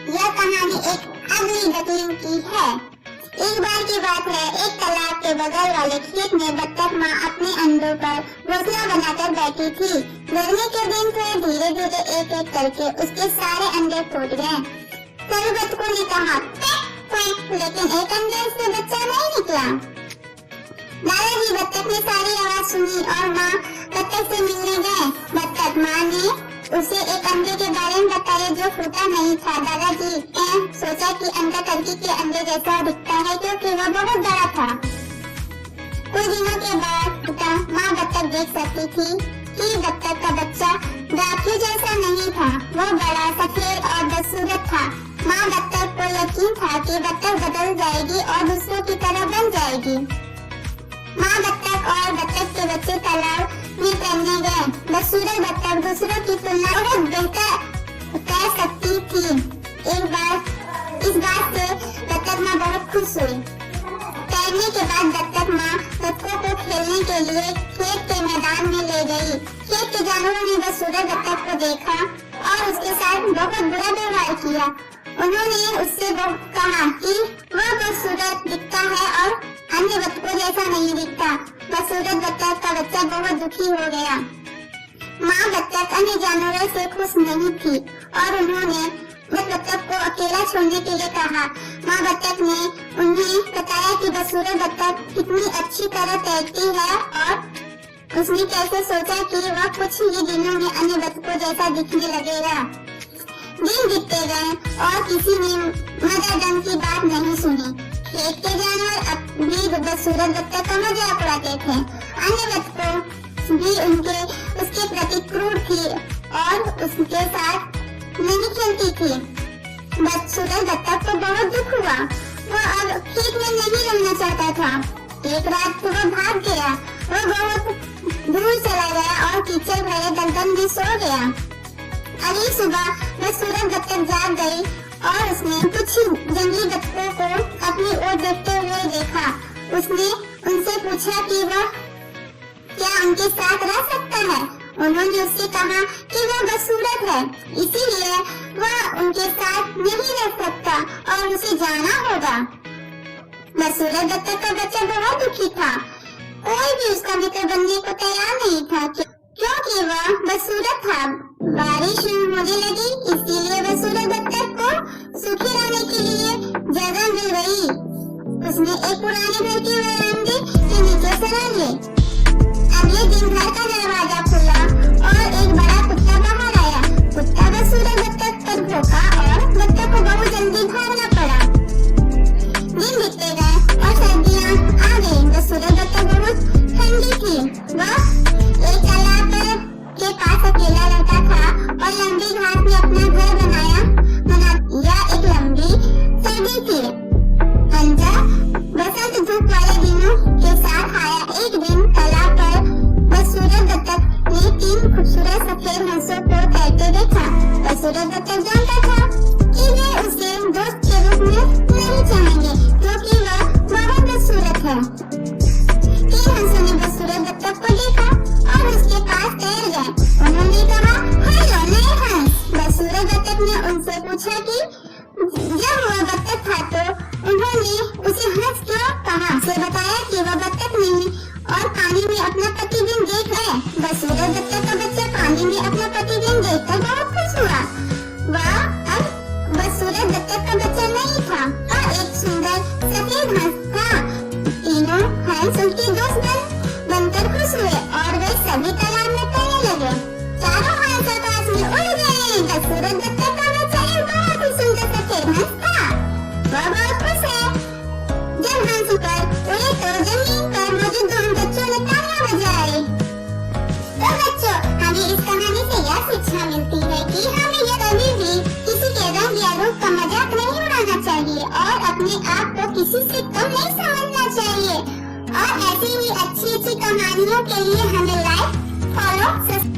यह कहानी एक अगली डकलिंग की है। एक बार की बात है, एक तालाब के बगल वाले खेत में बत्तख माँ अपने अंडों पर घोंसला बनाकर बैठी थी। गर्मी के दिन थे, धीरे धीरे एक एक करके उसके सारे अंडे फूट गए। सभी बत्तखों ने कहा लेकिन एक अंडे से बच्चा नहीं निकला। दादाजी बत्तख ने सारी आवाज सुनी और माँ बत्तख से मिलने गए। बत्तख माँ ने उसे एक अंडे के बारे में बताया जो फूटा नहीं था। दादाजी ने सोचा कि अंडा टर्की के अंडे जैसा दिखता है क्योंकि वह बहुत बड़ा था। कुछ दिनों के बाद फूटा माँ बत्तख देख सकती थी कि बत्तख का बच्चा डाकियों जैसा नहीं था, वह बड़ा सफेद और बदसूरत था। माँ बत्तख को यकीन था कि बत्तख बदल जाएगी और दूसरों की तरह बन जाएगी। माँ बत्तख और बत्तख के बच्चे तालाब में तैरने गए। बदसूरत बत्तख दूसरों की तुलना बहुत बेहतर तैर सकती थी। एक बार इस बात से बत्तख माँ बहुत खुश हुई। तैरने के बाद बत्तख माँ बत्तखों को खेलने के लिए खेत के मैदान में ले गई। खेत के जानवरों ने बदसूरत बत्तख को देखा और उसके साथ बहुत बुरा व्यवहार किया। उन्होंने उससे कहा कि वह बदसूरत दिखता है और अन्य बत्तखों जैसा नहीं दिखता। बदसूरत बत्तख का बच्चा बहुत दुखी हो गया। माँ बत्तख अन्य जानवरों से खुश नहीं थी और उन्होंने बत्तख को अकेला छोड़ने के लिए कहा। माँ बत्तख ने उन्हें बताया कि बदसूरत बत्तख कितनी अच्छी तरह तैरती है और उसने कैसे सोचा कि वह कुछ ही दिनों में अन्य बत्तखों जैसा दिखने लगेगा। दिन बीतते गए और किसी ने मदर डंग की बात नहीं सुनी। खेत के जानवर भी बदसूरत बत्तख का मजाक उड़ाते थे। अन्य बत्तखें भी उसके प्रति क्रूर थी और उसके साथ नहीं खेलती थी। बदसूरत बत्तख को बहुत दुख हुआ। वह अब खेत में नहीं रहना चाहता था। एक रात वह भाग गया। वह बहुत दूर चला गया और कीचड़ भरे दलदल में सो गया। अगली सुबह बदसूरत बत्तख जाग गई और उसने कुछ जंगली बत्तखों को अपनी ओर देखते हुए देखा। उसने उनसे पूछा कि वह क्या उनके साथ रह सकता है। उन्होंने उससे कहा कि वह बदसूरत है, इसीलिए वह उनके साथ नहीं रह सकता और उसे जाना होगा। बदसूरत बत्तख का बच्चा बहुत दुखी था। कोई भी उसका मित्र बनने को तैयार नहीं था क्योंकि वह बदसूरत था। बारिश होने लगी, इसीलिए बदसूरत बत्तख को सूखे रहने के लिए जगह मिल गई। उसने एक पुराने घर के बरामदे के नीचे सरा लिए। अगले दिन घर का दरवाजा खुला और एक बड़ा कुत्ता बाहर आया। कुत्ता बदसूरत बत्तख पर भौंका और बत्तख को बहुत जल्दी भागना पड़ा। दिन बीतते गए और सर्दियाँ आ गई। बदसूरत बत्तख बहुत ठंडी थी। वह एक तालाब के पास अकेला रहता था और लंबी घास में अपना घर बनाया। यह एक लंबी सर्दी थी। अंजा बसंत धूप वाले दिनों के साथ आया। एक दिन तालाब पर बदसूरत बत्तख ने 3 खूबसूरत सफेद हंसों को तैरते देखा। बदसूरत बत्तख जानता था कि वे उसे दोस्त के रूप में नहीं चाहेंगे क्योंकि वह बहुत बदसूरत है। 3 हंसों ने बदसूरत बत्तख को देखा और उसके पास तैर गए। उन्होंने कहा, हेलो नए हंस। बदसूरत बत्तख ने उनसे पूछा कि जब वह बत्तख था तो उन्होंने उसे हंस क्यों कहा। उसे बताया कि वह बत्तख नहीं और पानी में अपना प्रतिबिंब देख रहे। बदसूरत बत्तख का बच्चा पानी में अपना प्रतिबिंब देखकर बहुत खुश हुआ। वह अब बदसूरत बत्तख का बच्चा नहीं था और एक सुंदर सफेद हंस था। तीनों हंस उनके दोस्त बनकर खुश हुए और वे सभी तालाब में तैरने लगे। चारों हंस आकाश में उड़ गए। बदसूरत बत्तख का बच्चा एक बहुत ही सुंदर सफेद हंस था। वह बहुत खुश है। जब हंस ऊपर उड़े तो जमीन पर मौजूद 2 बच्चों ने तालियां बजाई। तो बच्चों, हमें इस कहानी से यह शिक्षा मिलती है कि हमें यह कभी भी किसी के रंग या रूप का मजाक नहीं उड़ाना चाहिए और अपने आप को किसी से कम नहीं समझना चाहिए। और ऐसी ही अच्छी कहानियों के लिए हमें लाइक, फॉलो, सब्सक्राइब